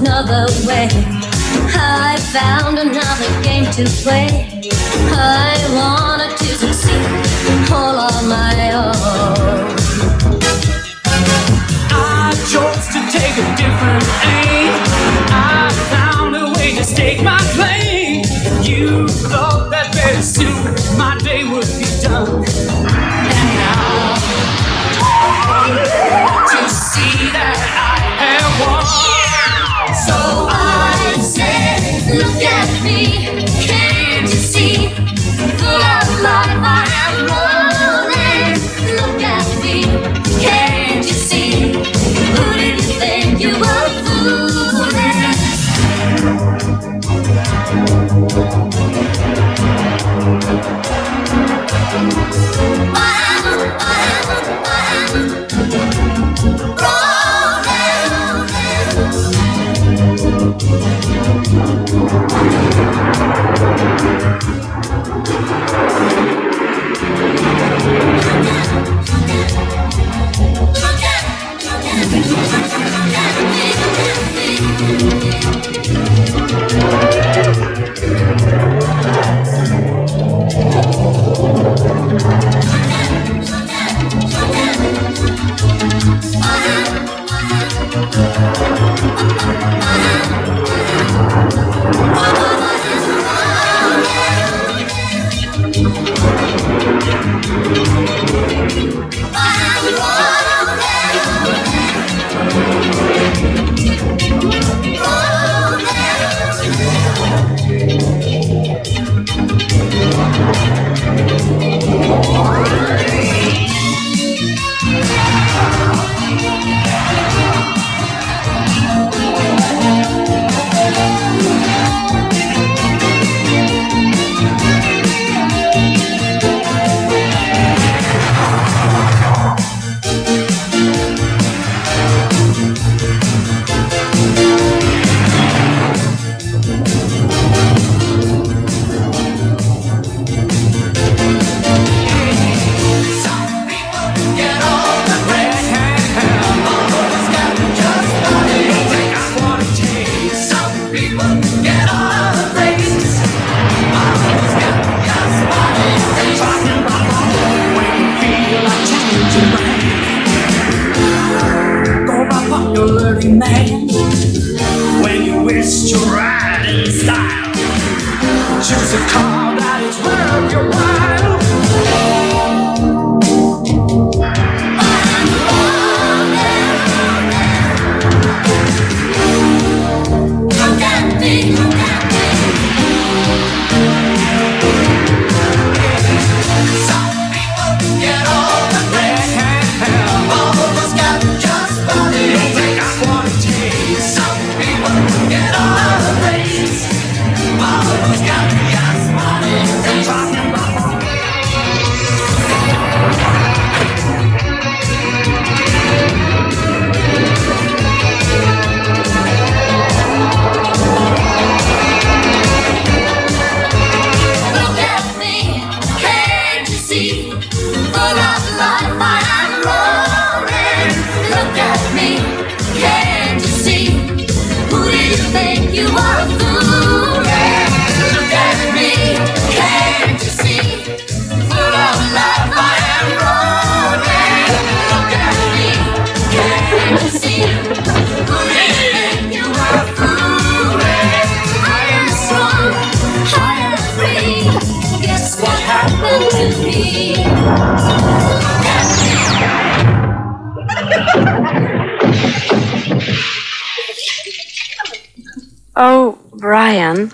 another way. I found another game to play. I wanted to succeed all on my own. I chose to take a different aim. I found a way to stake my claim. You thought that very soon my day would be done. And now to see that I have won. So I say, look at me, can't you see? Full of life I am rolling. Look at me, can't you see? Who did you think you were fooling? Man, when you wish to ride in style, choose a car that is worth your while. Look at me, look at me. Some people get all the red hair, all of us got just what it takes. Some people get all the praise, all of us got just what it takes. Look at me, can't you see? Full of life I am rolling. Look at me, can't you see? Who do you think you are fooling? Look at me, can't you see? Full of life I am rolling. Look at me, can't you see? Who do you think you are fooling? I am strong, I am free. Guess what happened to me? Look at me. Oh, Brian,